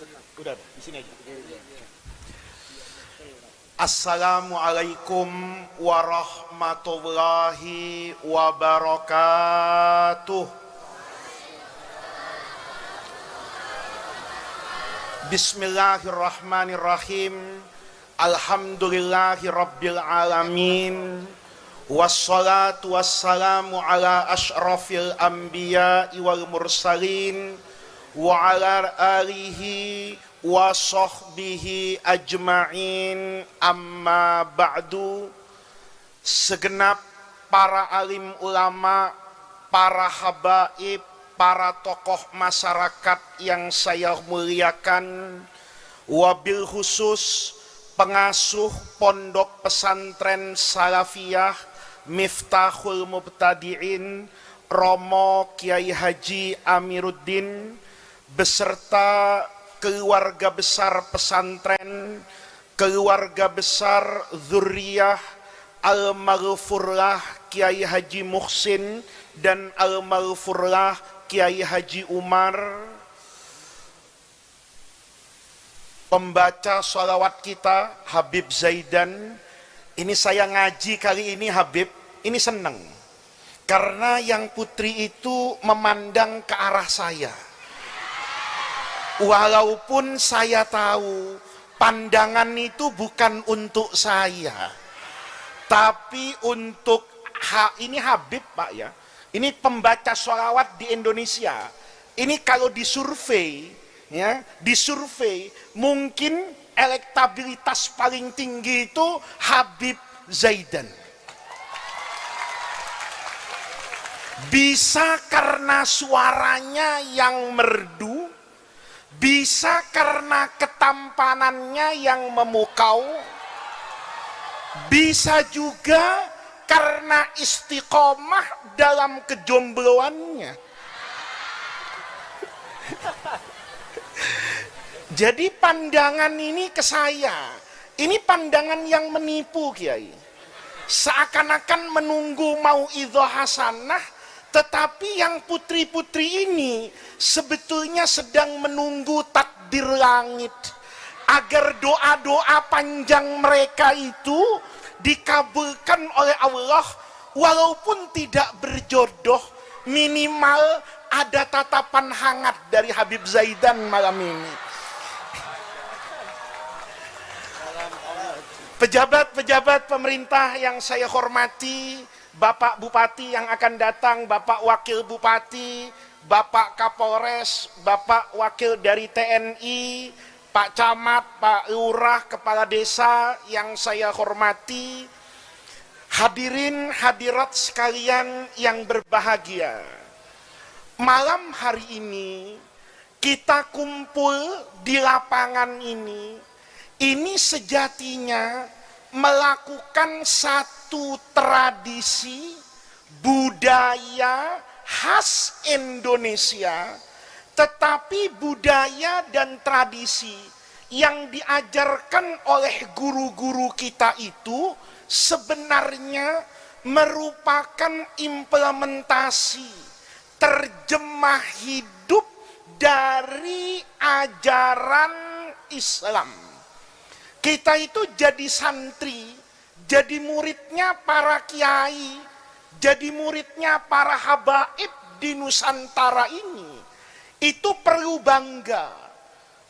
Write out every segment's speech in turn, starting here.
Udah, di sini aja. Assalamualaikum warahmatullahi wabarakatuh. Bismillahirrahmanirrahim. Alhamdulillahi rabbil alamin. Wassalatu wassalamu ala ashrafil anbiya'i wal mursalin wa ala alihi wa sahbihi ajma'in, amma ba'du. Segenap para alim ulama, para habaib, para tokoh masyarakat yang saya muliakan, wabil khusus pengasuh pondok pesantren Salafiyah Miftahul Mubtadi'in Romo Kiai Haji Amiruddin beserta keluarga besar pesantren, keluarga besar Dzurriyah Al-Maghfurlah Kiai Haji Muhsin dan Al-Maghfurlah Kiai Haji Umar, pembaca sholawat kita Habib Zaidan. Ini saya ngaji kali ini Habib, ini senang karena yang putri itu memandang ke arah saya. Walaupun saya tahu pandangan itu bukan untuk saya, tapi untuk ini Habib Pak ya. Ini pembaca sholawat di Indonesia. Ini kalau disurvei, ya, disurvei mungkin elektabilitas paling tinggi itu Habib Zaidan. Bisa karena suaranya yang merdu, bisa karena ketampanannya yang memukau, bisa juga karena istiqomah dalam kejombloannya. Jadi pandangan ini ke saya, ini pandangan yang menipu Kiai. Seakan-akan menunggu mauidhah hasanah, tetapi yang putri-putri ini sebetulnya sedang menunggu takdir langit agar doa-doa panjang mereka itu dikabulkan oleh Allah, walaupun tidak berjodoh, minimal ada tatapan hangat dari Habib Zaidan malam ini. Pejabat-pejabat pemerintah yang saya hormati, Bapak Bupati yang akan datang, Bapak Wakil Bupati, Bapak Kapolres, Bapak Wakil dari TNI, Pak Camat, Pak Lurah, Kepala Desa yang saya hormati, hadirin hadirat sekalian yang berbahagia. Malam hari ini kita kumpul di lapangan ini sejatinya melakukan satu tradisi budaya khas Indonesia, tetapi budaya dan tradisi yang diajarkan oleh guru-guru kita itu sebenarnya merupakan implementasi terjemah hidup dari ajaran Islam. Kita itu jadi santri, jadi muridnya para kiai, jadi muridnya para habaib di Nusantara ini. Itu perlu bangga.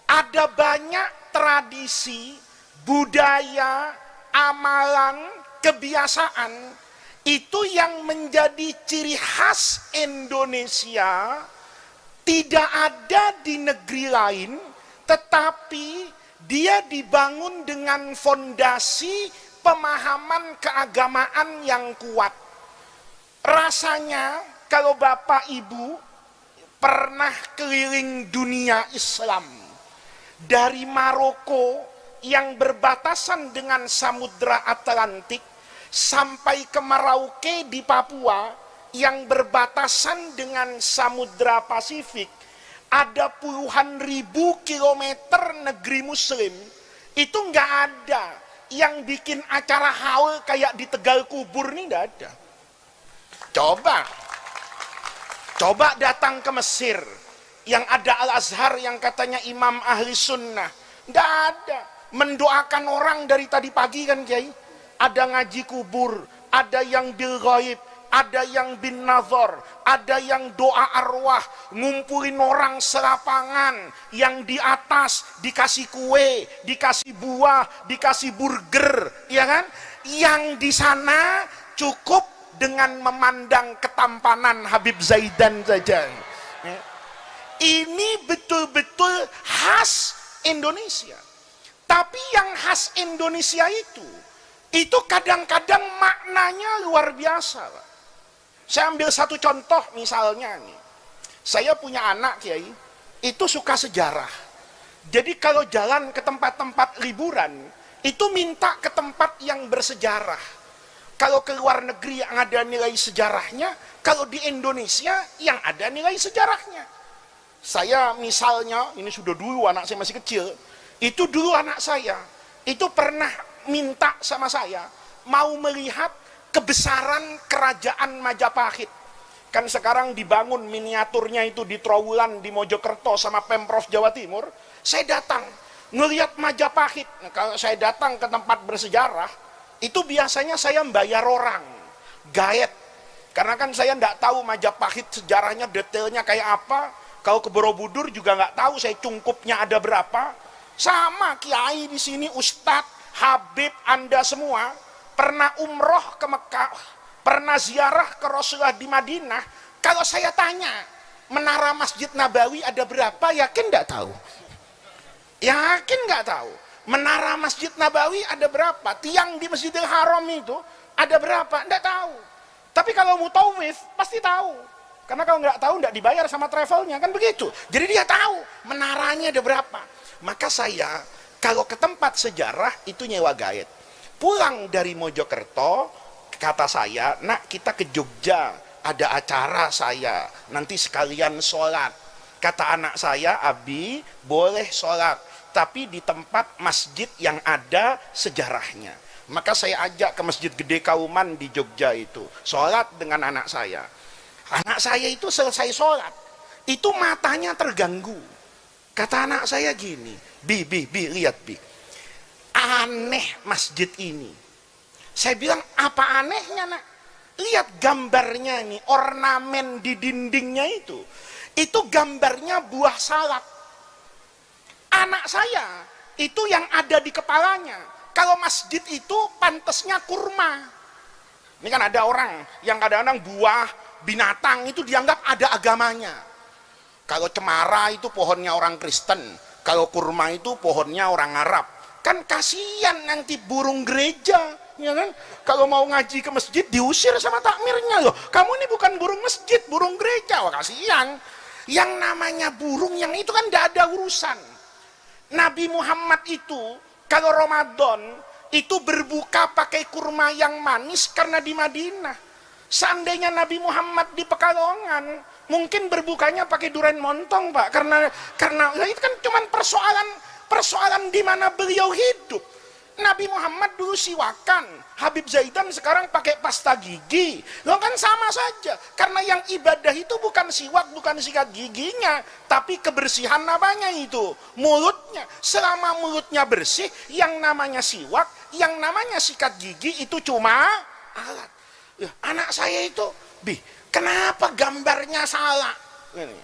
Ada banyak tradisi, budaya, amalan, kebiasaan itu yang menjadi ciri khas Indonesia, tidak ada di negeri lain, tetapi dia dibangun dengan fondasi pemahaman keagamaan yang kuat. Rasanya kalau Bapak Ibu pernah keliling dunia Islam, dari Maroko yang berbatasan dengan Samudra Atlantik sampai ke Merauke di Papua yang berbatasan dengan Samudra Pasifik, ada puluhan ribu kilometer negeri muslim, itu nggak ada yang bikin acara haul kayak di Tegal Kubur nih, nggak ada. Coba datang ke Mesir, Yang ada Al-Azhar yang katanya imam ahli sunnah. Nggak ada. Mendoakan orang dari tadi pagi kan Kiai. Ada ngaji kubur, ada yang bil ghaib, ada yang bin nazar, ada yang doa arwah, ngumpulin orang selapangan, yang di atas dikasih kue, dikasih buah, dikasih burger, ya kan? Yang di sana cukup dengan memandang ketampanan Habib Zaidan saja. Ini betul-betul khas Indonesia. Tapi yang khas Indonesia itu kadang-kadang maknanya luar biasa, Pak. Saya ambil satu contoh misalnya nih. Saya punya anak Kiai, itu suka sejarah. Jadi kalau jalan ke tempat-tempat liburan, itu minta ke tempat yang bersejarah. Kalau ke luar negeri yang ada nilai sejarahnya, kalau di Indonesia yang ada nilai sejarahnya. Saya misalnya, ini sudah dulu anak saya masih kecil, itu dulu anak saya, itu pernah minta sama saya, mau melihat kebesaran kerajaan Majapahit. Kan sekarang dibangun miniaturnya itu di Trowulan, di Mojokerto sama Pemprov Jawa Timur. Saya datang, ngelihat Majapahit. Nah, kalau saya datang ke tempat bersejarah, itu biasanya saya membayar orang, gaet. Karena kan saya nggak tahu Majapahit sejarahnya detailnya kayak apa. Kalau ke Borobudur juga nggak tahu saya cungkupnya ada berapa. Sama kiai di sini, ustadz, Habib, Anda semua pernah umroh ke Mekah, pernah ziarah ke Rasulullah di Madinah. Kalau saya tanya, menara Masjid Nabawi ada berapa? Yakin nggak tahu? Yakin nggak tahu? Menara Masjid Nabawi ada berapa? Tiang di Masjidil Haram itu ada berapa? Nggak tahu. Tapi kalau mutawif pasti tahu. Karena kalau nggak tahu nggak dibayar sama travelnya, kan begitu. Jadi dia tahu menaranya ada berapa. Maka saya kalau ke tempat sejarah itu nyewa gaet. Pulang dari Mojokerto, kata saya, nak kita ke Jogja, ada acara saya, nanti sekalian sholat. Kata anak saya, Abi, boleh sholat, tapi di tempat masjid yang ada sejarahnya. Maka saya ajak ke Masjid Gede Kauman di Jogja itu, sholat dengan anak saya. Anak saya itu selesai sholat, itu matanya terganggu. Kata anak saya gini, Bi, lihat Bi, aneh masjid ini. Saya bilang, apa anehnya nak? Lihat gambarnya nih, ornamen di dindingnya itu gambarnya buah salak. Anak saya, itu yang ada di kepalanya, kalau masjid itu pantesnya kurma. Ini kan ada orang yang kadang-kadang buah, binatang itu dianggap ada agamanya. Kalau cemara itu pohonnya orang Kristen, kalau kurma itu pohonnya orang Arab. Kan kasihan nanti burung gereja, ya kan? Kalau mau ngaji ke masjid diusir sama takmirnya loh. Kamu ini bukan burung masjid, burung gereja. Wah kasihan. Yang namanya burung yang itu kan tidak ada urusan. Nabi Muhammad itu kalau Ramadan itu berbuka pakai kurma yang manis karena di Madinah. Seandainya Nabi Muhammad di Pekalongan, mungkin berbukanya pakai durian montong, Pak. Karena itu kan cuma persoalan di mana beliau hidup. Nabi Muhammad dulu siwakan, Habib Zaidan sekarang pakai pasta gigi. Loh kan sama saja. Karena yang ibadah itu bukan siwak, bukan sikat giginya, tapi kebersihan namanya itu, mulutnya. Selama mulutnya bersih, yang namanya siwak, yang namanya sikat gigi itu cuma alat. Anak saya itu, Bi, kenapa gambarnya salah? Ini.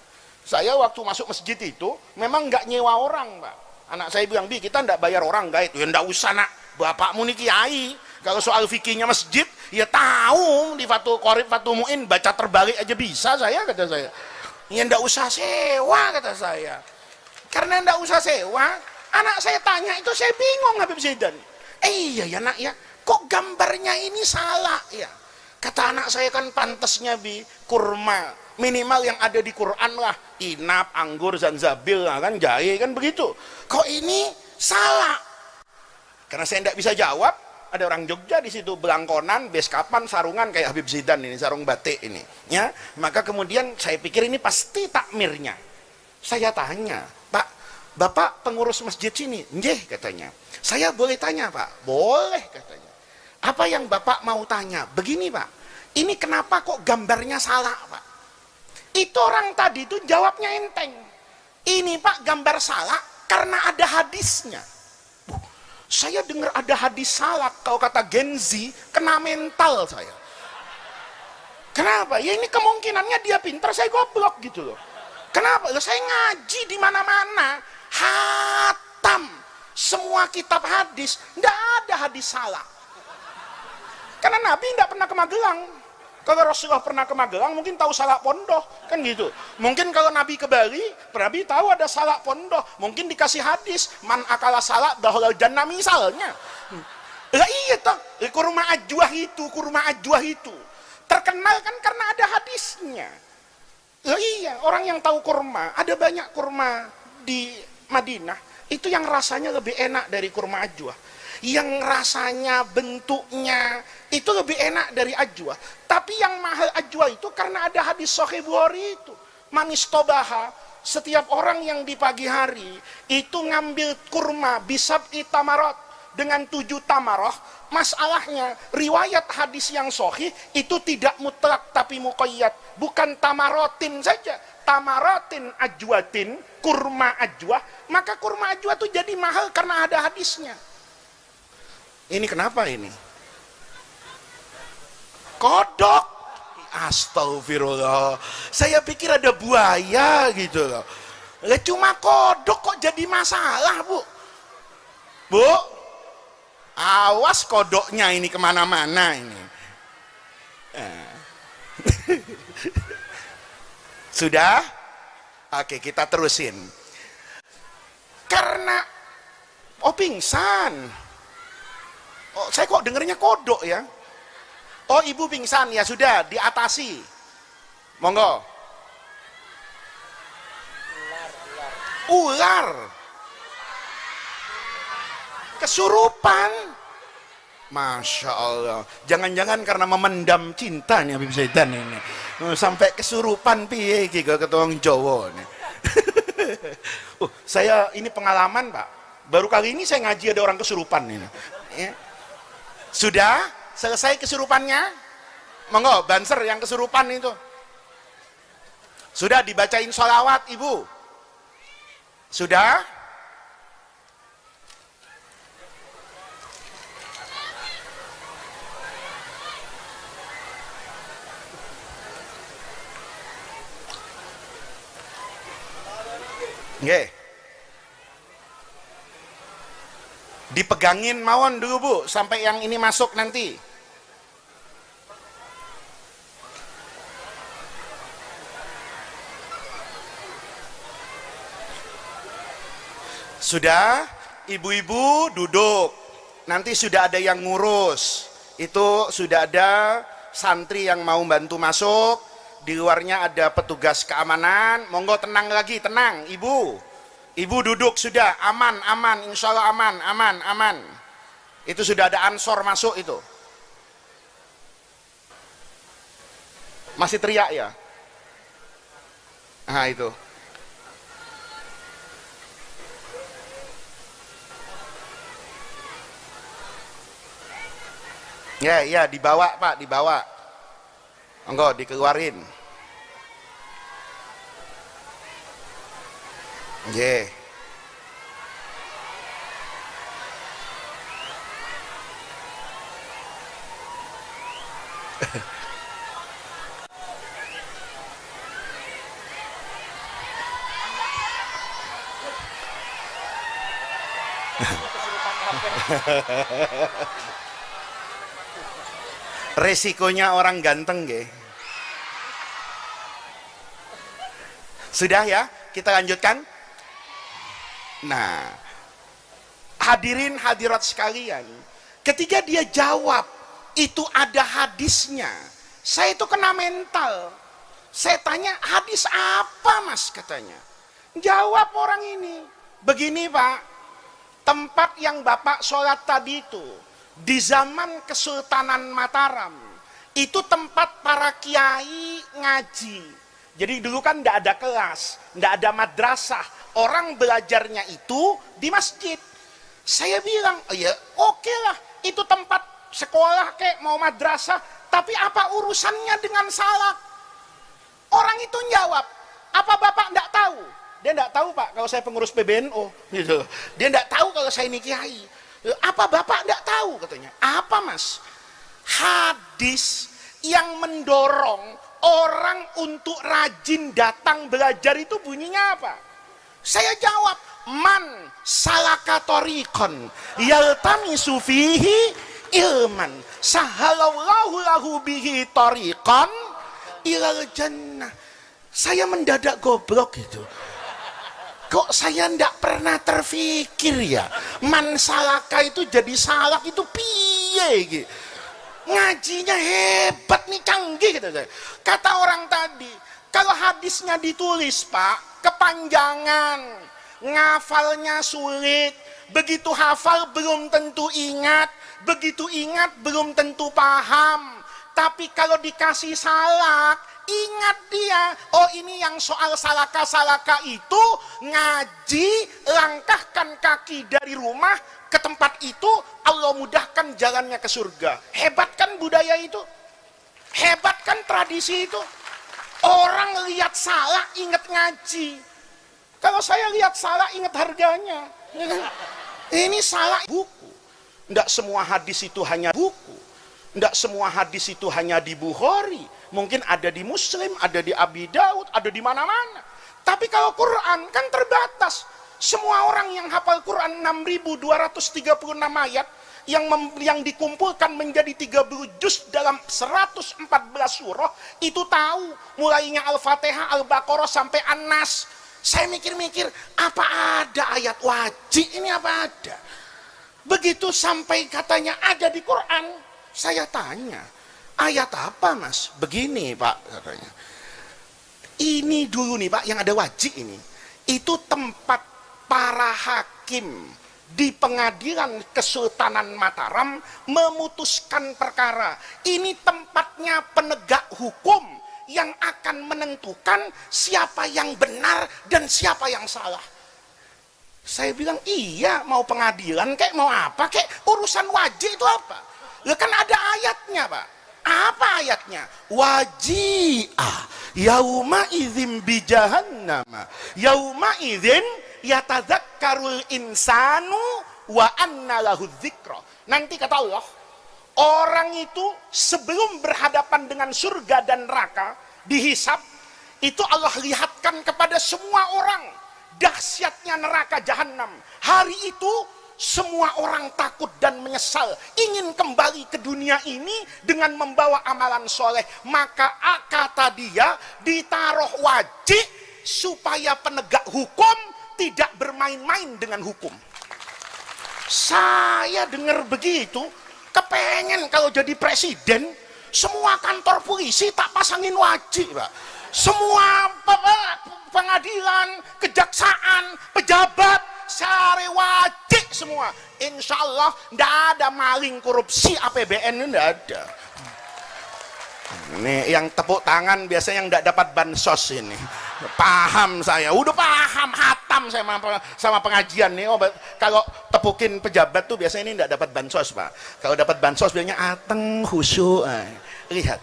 Saya waktu masuk masjid itu memang nggak nyewa orang, Pak. Anak saya bilang, Bi, kita nggak bayar orang gaet. Ya nggak usah nak, bapakmu nih kiai. Kalau soal fikihnya masjid, ya tahu di Fathul Qorib, Fathul Mu'in baca terbalik aja bisa saya, kata saya. Ya nggak usah sewa, kata saya. Karena nggak usah sewa, anak saya tanya itu saya bingung Habib Zaidan. Iya ya nak ya, kok gambarnya ini salah ya? Kata anak saya kan pantasnya Bi, kurma. Minimal yang ada di Quran lah, inap, anggur, zanzabil, kan jahe, kan begitu. Kok ini salah? Karena saya tidak bisa jawab, ada orang Jogja di situ, belangkonan, beskapan, sarungan kayak Habib Zaidan ini, sarung batik ini. Ya, maka kemudian saya pikir ini pasti takmirnya. Saya tanya, Pak, Bapak pengurus masjid sini? Nggih, katanya. Saya boleh tanya, Pak? Boleh, katanya. Apa yang Bapak mau tanya? Begini Pak, ini kenapa kok gambarnya salah Pak? Itu orang tadi itu jawabnya enteng. Ini Pak gambar salak karena ada hadisnya. Saya dengar ada hadis salak, kalau kata Gen Z, kena mental saya. Kenapa? Ya ini kemungkinannya dia pintar, saya goblok gitu loh. Kenapa? Saya ngaji di mana-mana, hatam semua kitab hadis, nggak ada hadis salak. Karena Nabi nggak pernah ke Magelang. Kalau Rasulullah pernah ke Magelang, mungkin tahu salak pondoh, kan gitu. Mungkin kalau Nabi ke Bali, Nabi tahu ada salak pondoh. Mungkin dikasih hadis, man akala salak dahulal jannah misalnya. Lah iya toh, kurma ajwah itu. Terkenal kan karena ada hadisnya. Lah iya, orang yang tahu kurma, ada banyak kurma di Madinah, itu yang rasanya lebih enak dari kurma ajwah. Yang rasanya, bentuknya itu lebih enak dari ajwa. Tapi yang mahal ajwa itu karena ada hadis Sahih Bukhari itu, manis tobaha, setiap orang yang di pagi hari itu ngambil kurma bisab itamarot dengan 7 tamarah. Masalahnya riwayat hadis yang sahih itu tidak mutlak tapi muqayyad, bukan tamarotin saja, tamarotin ajwatin, kurma ajwa. Maka kurma ajwa itu jadi mahal karena ada hadisnya. Ini kenapa ini? Kodok. Astagfirullah. Saya pikir ada buaya gitu loh. Cuma kodok kok jadi masalah, Bu? Bu, awas kodoknya ini kemana-mana ini. Sudah? Oke, kita terusin. Karena pingsan. Oh, saya kok dengernya kodok ya. Oh, ibu pingsan, ya sudah diatasi. Monggo. Ular. Kesurupan. Masya Allah. Jangan-jangan karena memendam cinta nih Habib Zaidan ini. Sampai kesurupan piye iki ketong Jawa nih. Saya ini pengalaman, Pak. Baru kali ini saya ngaji ada orang kesurupan ini. Ya. Sudah selesai kesurupannya? Monggo, banser yang kesurupan itu. Sudah dibacain sholawat, Ibu? Sudah? Nggih. Dipegangin mawon dulu Bu, sampai yang ini masuk nanti. Sudah, ibu-ibu duduk. Nanti sudah ada yang ngurus. Itu sudah ada santri yang mau bantu masuk. Di luarnya ada petugas keamanan. Monggo tenang lagi, tenang, Ibu. Ibu duduk sudah, aman, insya Allah aman. Itu sudah ada ansor masuk itu. Masih teriak ya? Nah itu. Ya, dibawa Pak, dibawa. Enggak, dikeluarin. Yeah. Resikonya orang ganteng, ge. Sudah ya, kita lanjutkan. Nah, hadirin hadirat sekalian, ketika dia jawab itu ada hadisnya, saya itu kena mental. Saya tanya, hadis apa Mas katanya? Jawab orang ini, begini Pak, tempat yang Bapak sholat tadi itu di zaman Kesultanan Mataram, itu tempat para kiai ngaji. Jadi dulu kan tidak ada kelas, tidak ada madrasah. Orang belajarnya itu di masjid. Saya bilang, oh ya oke lah, itu tempat sekolah kayak mau madrasah, tapi apa urusannya dengan salak? Orang itu jawab, apa Bapak tidak tahu? Dia enggak tahu Pak kalau saya pengurus PBNU gitu. Dia enggak tahu kalau saya ini kiai. Apa Bapak enggak tahu katanya? Apa Mas? Hadis yang mendorong orang untuk rajin datang belajar itu bunyinya apa? Saya jawab, man salaka tariqan yaltamisu fihi ilman sahalallahu lahu bihi tariqan ilal jannah. Saya mendadak goblok gitu. Kok saya ndak pernah terfikir ya, man salaka itu jadi salak itu piye gitu. Ngajinya hebat nih, canggih gitu. Kata orang tadi, kalau hadisnya ditulis Pak, kepanjangan, ngafalnya sulit, begitu hafal belum tentu ingat, begitu ingat belum tentu paham. Tapi kalau dikasih salak, ingat dia. Oh ini yang soal salaka-salaka itu, ngaji, langkahkan kaki dari rumah ke tempat itu, Allah mudahkan jalannya ke surga. Hebat kan budaya itu? Hebat kan tradisi itu? Orang lihat salak ingat ngaji. Kalau saya lihat salak ingat harganya. Ini salak buku. Tidak semua hadis itu hanya buku. Tidak semua hadis itu hanya di Bukhari. Mungkin ada di Muslim, ada di Abi Daud, ada di mana-mana. Tapi kalau Quran kan terbatas. Semua orang yang hafal Quran 6.236 ayat yang dikumpulkan menjadi 30 juz dalam 114 surah itu tahu mulainya Al-Fatihah, Al-Baqarah sampai An-Nas. Saya mikir-mikir, apa ada ayat wajib ini, apa ada? Begitu sampai katanya ada di Quran, saya tanya, ayat apa Mas? Begini Pak katanya. Ini dulu nih Pak yang ada wajib ini. Itu tempat para hakim di pengadilan Kesultanan Mataram memutuskan perkara. Ini tempatnya penegak hukum yang akan menentukan siapa yang benar dan siapa yang salah. Saya bilang, iya mau pengadilan kek, mau apa kek, urusan wajib itu apa? Ya kan ada ayatnya Pak. Apa ayatnya? Waji'ah yauma idzin bi jahannama yauma idzin yatadzakkarul insanu wa anna lahu dzikra. Nanti kata Allah, orang itu sebelum berhadapan dengan surga dan neraka dihisab, itu Allah lihatkan kepada semua orang dahsyatnya neraka jahanam. Hari itu semua orang takut dan menyesal, ingin kembali ke dunia ini dengan membawa amalan soleh. Maka kata dia, ditaruh wajib supaya penegak hukum tidak bermain-main dengan hukum. Saya dengar begitu, kepengen kalau jadi presiden, semua kantor polisi tak pasangin wajib Pak. Semua pengadilan, kejaksaan, pejabat, sare wajib semua. Insya Allah tidak ada maling korupsi APBN, tidak ada. Ini yang tepuk tangan biasanya yang tidak dapat bansos ini. Paham saya, udah paham, hatam saya sama pengajian nih. Oh, kalau tepukin pejabat tuh biasanya ini tidak dapat bansos Pak. Kalau dapat bansos biasanya ateng khusyuk. Lihat,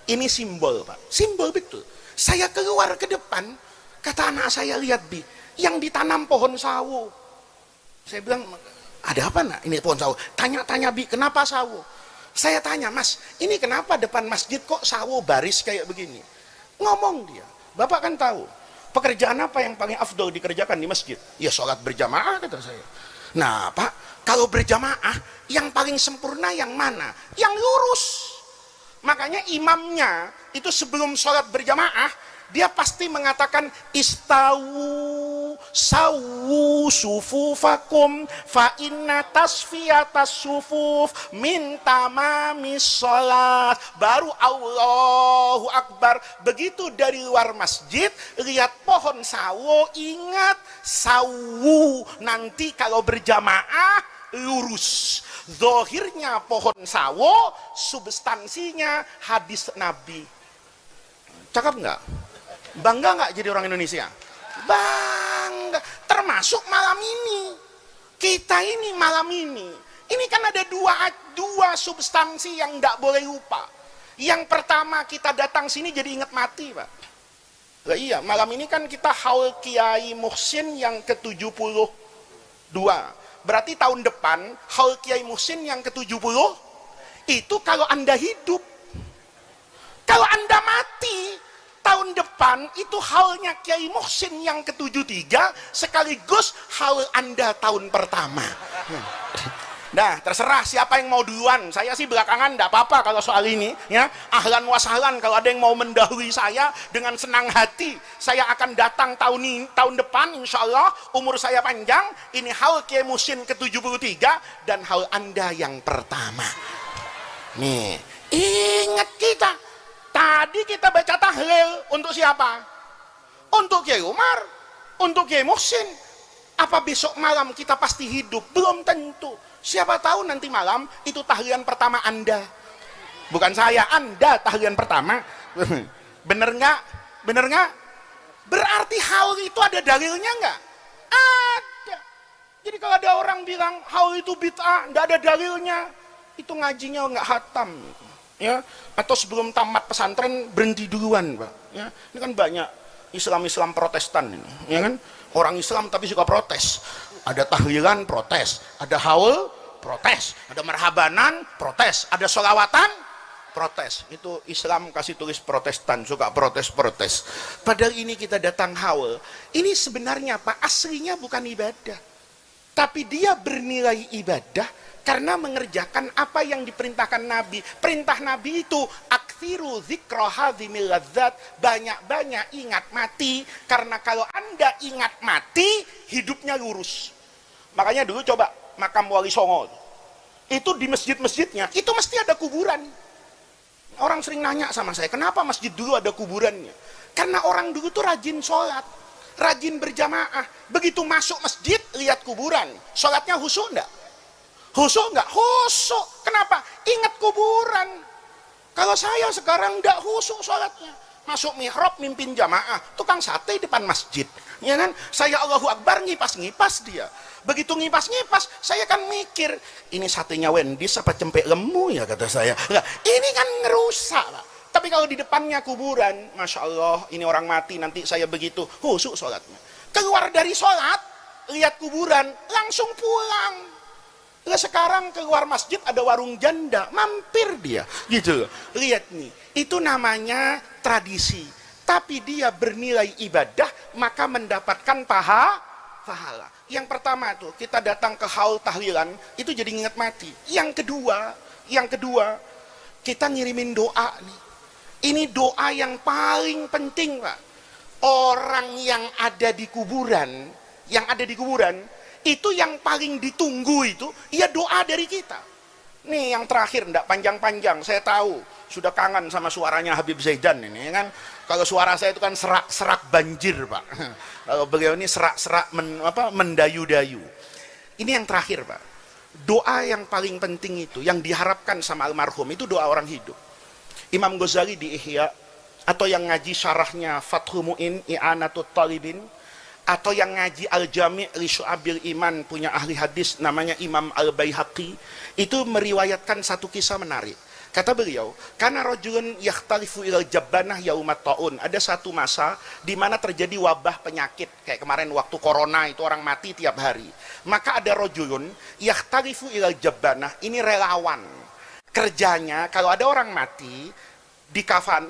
ini simbol Pak, simbol betul. Saya keluar ke depan, kata anak saya, lihat Bi, yang ditanam pohon sawo. Saya bilang, ada apa nak? Ini pohon sawo. Tanya-tanya Bi, kenapa sawo? Saya tanya, Mas, ini kenapa depan masjid kok sawo baris kayak begini? Ngomong dia, Bapak kan tahu, pekerjaan apa yang paling afdol dikerjakan di masjid? Ya sholat berjamaah kata saya. Nah Pak, kalau berjamaah, yang paling sempurna yang mana? Yang lurus. Makanya imamnya itu sebelum sholat berjamaah, dia pasti mengatakan istawu sawu sufufakum fa inna tasfiyatas sufuf min tamamis sholat. Baru Allahu Akbar. Begitu dari luar masjid lihat pohon sawo, ingat sawu, nanti kalau berjamaah lurus. Zohirnya pohon sawo, substansinya hadis Nabi. Cakap nggak? Bangga nggak jadi orang Indonesia? Bangga. Termasuk malam ini. Kita ini malam ini. Ini kan ada dua substansi yang nggak boleh lupa. Yang pertama, kita datang sini jadi ingat mati Pak. Lah iya, malam ini kan kita haul Kiai Muhsin yang ke-72. Berarti tahun depan haul Kiai Muhsin yang ke-70 itu kalau Anda hidup. Kalau Anda mati, tahun depan itu haulnya Kiai Muhsin yang ke-73 sekaligus haul Anda tahun pertama. Nah, terserah siapa yang mau duluan. Saya sih belakangan enggak apa-apa kalau soal ini, ya. Ahlan wa sahlan, kalau ada yang mau mendahului saya dengan senang hati, saya akan datang tahun depan insyaallah, umur saya panjang, ini haul Kiai Muhsin ke-73 dan haul Anda yang pertama. Nih, ingat kita. Tadi kita baca tahlil untuk siapa? Untuk Kiai Umar, untuk Kiai Muhsin. Apa besok malam kita pasti hidup? Belum tentu. Siapa tahu nanti malam itu tahlilan pertama Anda. Bukan saya, Anda tahlilan pertama. Bener nggak? Bener nggak? Berarti haul itu ada dalilnya nggak? Ada. Jadi kalau ada orang bilang haul itu bid'ah, nggak ada dalilnya, itu ngajinya nggak hatam. Ya, atau sebelum tamat pesantren berhenti duluan, Pak. Ya, ini kan banyak Islam Protestan ini, ya kan? Orang Islam tapi suka protes. Ada tahlilan protes, ada haul protes, ada marhabanan protes, ada sholawatan protes. Itu Islam kasih tulis Protestan, suka protes-protes. Padahal ini kita datang haul. Ini sebenarnya Pak, aslinya bukan ibadah. Tapi dia bernilai ibadah karena mengerjakan apa yang diperintahkan Nabi. Perintah Nabi itu aktsiru dzikra hadzimil ladzat, banyak-banyak ingat mati, karena kalau Anda ingat mati, hidupnya lurus. Makanya dulu coba makam Wali Songo. Itu di masjid-masjidnya, itu mesti ada kuburan. Orang sering nanya sama saya, kenapa masjid dulu ada kuburannya? Karena orang dulu tuh rajin sholat, rajin berjamaah. Begitu masuk masjid, lihat kuburan. Sholatnya khusyuk enggak? Khusyuk enggak? Khusyuk. Kenapa? Ingat kuburan. Kalau saya sekarang enggak khusyuk sholatnya. Masuk mihrab, mimpin jamaah, tukang sate depan masjid. Ya kan? Saya Allahu Akbar, ngipas-ngipas dia. Begitu ngipas-ngipas, saya kan mikir, ini satenya Wendy's apa cempek lemu ya, kata saya. Nah, ini kan ngerusak, Pak. Tapi kalau di depannya kuburan, Masya Allah, ini orang mati, nanti saya begitu, khusyuk sholatnya. Keluar dari sholat, lihat kuburan, langsung pulang. Nah, sekarang keluar masjid ada warung janda, mampir dia, gitu. Lihat nih, itu namanya tradisi. Tapi dia bernilai ibadah, maka mendapatkan pahala. Yang pertama tuh, kita datang ke haul tahlilan, itu jadi ingat mati. Yang kedua, kita ngirimin doa nih. Ini doa yang paling penting, Pak. Orang yang ada di kuburan, itu yang paling ditunggu itu, ya doa dari kita. Nih yang terakhir, ndak panjang-panjang, saya tahu, sudah kangen sama suaranya Habib Zaidan ini, kan? Kalau suara saya itu kan serak-serak banjir, Pak. Kalau beliau ini serak-serak mendayu-dayu. Ini yang terakhir, Pak. Doa yang paling penting itu, yang diharapkan sama almarhum, itu doa orang hidup. Imam Ghazali di Ihya, atau yang ngaji syarahnya Fathul Mu'in, I'anatut Talibin, atau yang ngaji Al-Jami' li Syu'abil Iman, punya ahli hadis namanya Imam Al-Baihaqi, itu meriwayatkan satu kisah menarik. Kata beliau, karena rajulun yakhtalifu ilal jabbanah yaumat ta'un. Ada satu masa di mana terjadi wabah penyakit, kayak kemarin waktu corona itu orang mati tiap hari. Maka ada rajulun yakhtalifu ilal jabbanah, ini relawan. Kerjanya kalau ada orang mati,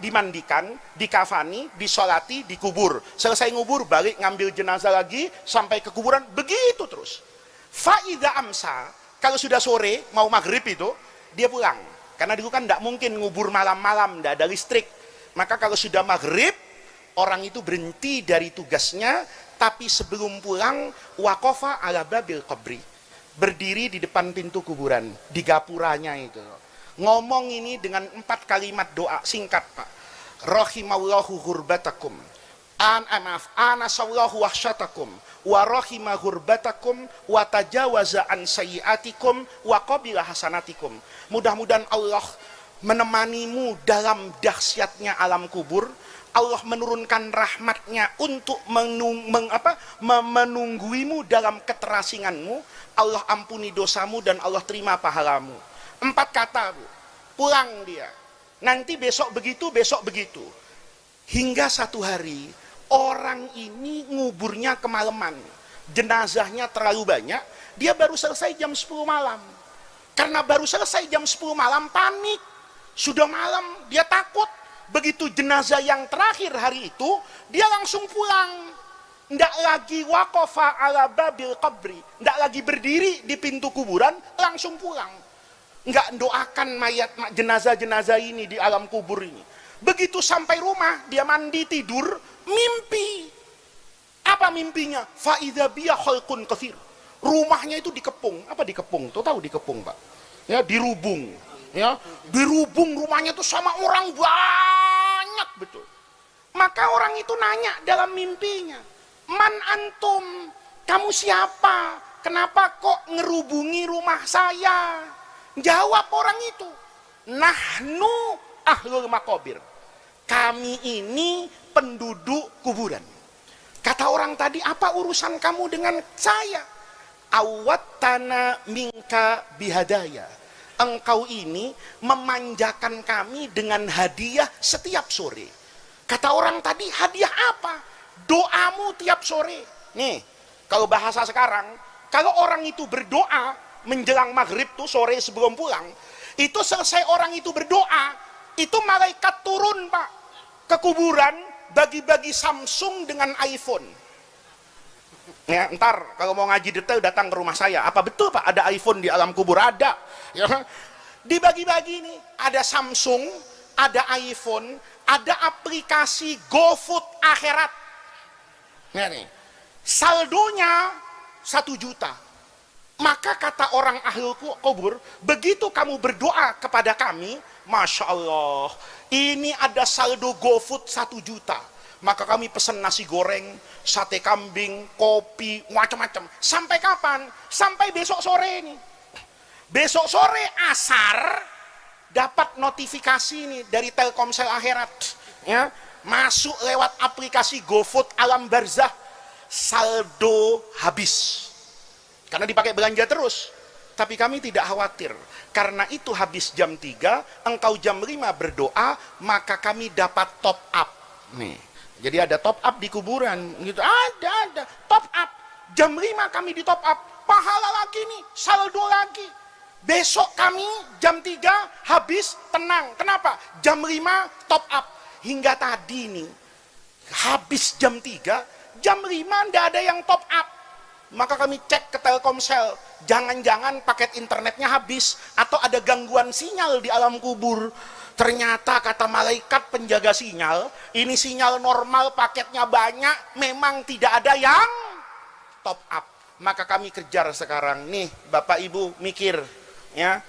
dimandikan, dikafani, disolati, dikubur. Selesai ngubur, balik ngambil jenazah lagi sampai ke kuburan, begitu terus. Faida amsa, kalau sudah sore mau maghrib itu dia pulang. Karena dulu kan tidak mungkin ngubur malam-malam, tidak ada listrik. Maka kalau sudah maghrib, orang itu berhenti dari tugasnya, tapi sebelum pulang, waqafa ala babil qabri. Berdiri di depan pintu kuburan, di gapuranya itu. Ngomong ini dengan 4 kalimat doa, singkat, Pak. Rahimallahu hurbatakum. Anasallahu wahsyatakum. Wa rahima hurbatakum. Wa tajawaza an sayyiatikum. Wa qabila hasanatikum. Mudah-mudahan Allah menemanimu dalam dahsyatnya alam kubur. Allah menurunkan rahmatnya untuk menungguimu dalam keterasinganmu. Allah ampuni dosamu dan Allah terima pahalamu. 4 kata, Bu. Pulang dia. Nanti besok begitu, besok begitu. Hingga satu hari, orang ini nguburnya kemalaman. Jenazahnya terlalu banyak, dia baru selesai jam 10 malam. Karena baru selesai jam 10 malam, panik. Sudah malam, dia takut. Begitu jenazah yang terakhir hari itu, dia langsung pulang. Nggak lagi waqafa ala babil qabri, nggak lagi berdiri di pintu kuburan, langsung pulang. Nggak doakan mayat jenazah-jenazah ini di alam kubur ini. Begitu sampai rumah, dia mandi tidur, mimpi. Apa mimpinya? Fa idza biya khalqun katsir. Rumahnya itu dikepung. Apa dikepung? Tuh tahu dikepung, Pak? Ya, dirubung. Ya, dirubung rumahnya tuh sama orang banyak betul. Maka orang itu nanya dalam mimpinya, "Man antum? Kamu siapa? Kenapa kok ngerubungi rumah saya?" Jawab orang itu, "Nahnu ahlul maqabir." Kami ini penduduk kuburan. Kata orang tadi, "Apa urusan kamu dengan saya?" "Awwattana minka bihadaya." Engkau ini memanjakan kami dengan hadiah setiap sore. Kata orang tadi, hadiah apa? Doamu tiap sore. Nih, kalau bahasa sekarang, kalau orang itu berdoa menjelang maghrib tuh sore sebelum pulang, itu selesai orang itu berdoa, itu malaikat turun, Pak, ke kuburan, bagi-bagi Samsung dengan iPhone. Ya, ntar kalau mau ngaji detail datang ke rumah saya. Apa betul, Pak, ada iPhone di alam kubur? Ada. Ya, dibagi-bagi nih, ada Samsung, ada iPhone, ada aplikasi GoFood akhirat. Nah, nih, saldonya 1 juta. Maka kata orang ahli kubur, begitu kamu berdoa kepada kami, Masya Allah, ini ada saldo GoFood 1 juta. Maka kami pesan nasi goreng, sate kambing, kopi, macam-macam. Sampai kapan? Sampai besok sore ini. Besok sore asar dapat notifikasi nih dari Telkomsel akhirat, ya, masuk lewat aplikasi GoFood alam barzah, saldo habis. Karena dipakai belanja terus. Tapi kami tidak khawatir. Karena itu habis jam 3, engkau jam 5 berdoa, maka kami dapat top up. Nih. Jadi ada top up di kuburan, gitu. Ada top up. Jam 5 kami di top up, pahala lagi nih, saldo lagi. Besok kami jam 3 habis, tenang. Kenapa? Jam 5 top up. Hingga tadi nih, habis jam 3, jam 5 ndak ada yang top up. Maka kami cek ke Telkomsel, jangan-jangan paket internetnya habis atau ada gangguan sinyal di alam kubur. Ternyata kata malaikat penjaga sinyal, ini sinyal normal, paketnya banyak, memang tidak ada yang top up. Maka kami kejar sekarang. Nih, Bapak Ibu mikir, ya.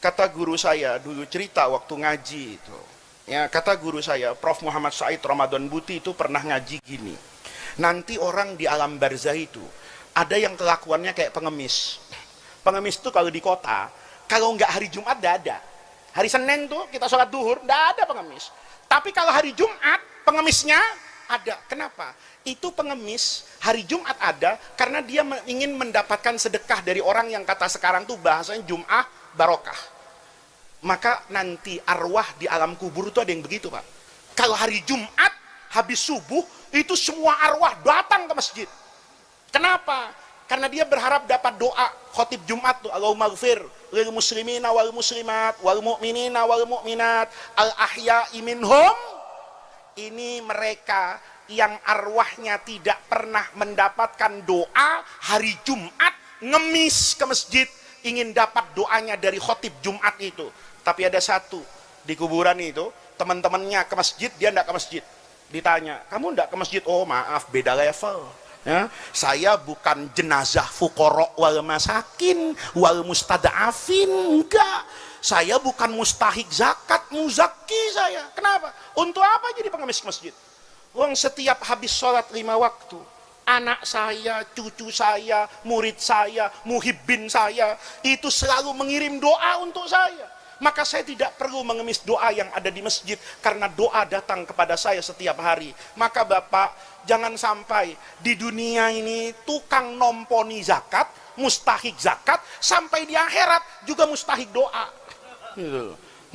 Kata guru saya dulu cerita waktu ngaji itu. Ya, kata guru saya, Prof. Muhammad Said Ramadan Buti itu pernah ngaji gini. Nanti orang di alam barzah itu ada yang kelakuannya kayak pengemis. Pengemis itu kalau di kota, kalau nggak hari Jumat nggak ada. Hari Senin tuh kita sholat duhur, nggak ada pengemis. Tapi kalau hari Jumat, pengemisnya ada. Kenapa? Itu pengemis hari Jumat ada karena dia ingin mendapatkan sedekah dari orang yang kata sekarang tuh bahasanya Jum'ah barokah. Maka nanti arwah di alam kubur itu ada yang begitu, Pak. Kalau hari Jumat, habis subuh, itu semua arwah datang ke masjid. Kenapa? Karena dia berharap dapat doa khotib Jumat tuh, Allahumma ghfir lil muslimina wal muslimat wal mu'minina wal mu'minat al ahya'i minhum. Ini mereka yang arwahnya tidak pernah mendapatkan doa hari Jumat, ngemis ke masjid ingin dapat doanya dari khotib Jumat itu. Tapi ada satu di kuburan itu, teman-temannya ke masjid, dia enggak ke masjid. Ditanya, kamu enggak ke masjid? Oh maaf, beda level. Ya, saya bukan jenazah fuqara wal masakin wal mustada'afin, enggak. Saya bukan mustahik zakat, muzaki saya. Kenapa? Untuk apa jadi pengemis masjid? Wong setiap habis sholat 5 waktu, anak saya, cucu saya, murid saya, muhibbin saya, itu selalu mengirim doa untuk saya. Maka saya tidak perlu mengemis doa yang ada di masjid, karena doa datang kepada saya setiap hari. Maka Bapak, jangan sampai di dunia ini tukang nomponi zakat, mustahik zakat, sampai di akhirat juga mustahik doa.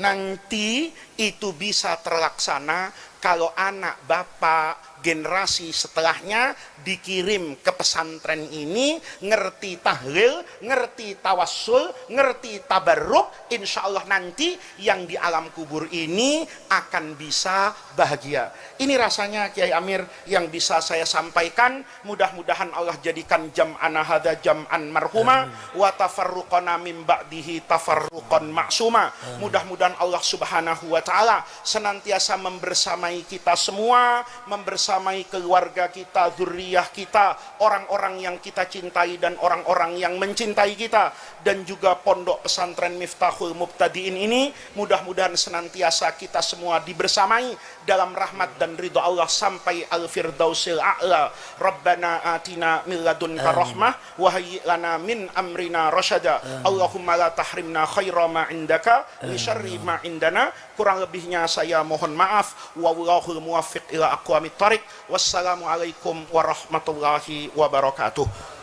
Nanti itu bisa terlaksana kalau anak bapak generasi setelahnya dikirim ke pesantren ini, ngerti tahlil, ngerti tawassul, ngerti tabarruk, insya Allah nanti yang di alam kubur ini akan bisa bahagia. Ini rasanya Kiai Amir yang bisa saya sampaikan. Mudah-mudahan Allah jadikan jam'ana hadza jam'an marhuma wa tafarruqana min ba'dihi tafarruqan ma'suma. Mudah-mudahan Allah Subhanahu wa taala senantiasa membersamai kita semua, membersamai keluarga kita, zuriyah kita, orang-orang yang kita cintai dan orang-orang yang mencintai kita, dan juga pondok pesantren Miftahul Mubtadiin ini mudah-mudahan senantiasa kita semua dibersamai dalam rahmat dan ridho Allah sampai al-firdausil a'la. Rabbana atina min ladunka rahmah wa hayyi lana min amrina rasyada. Allahumma la tahrimna khaira ma indaka li syarri ma indana. Kurang lebihnya saya mohon maaf. Wallahul muwaffiq ila aqwamit thariq. Wassalamualaikum warahmatullahi wabarakatuh.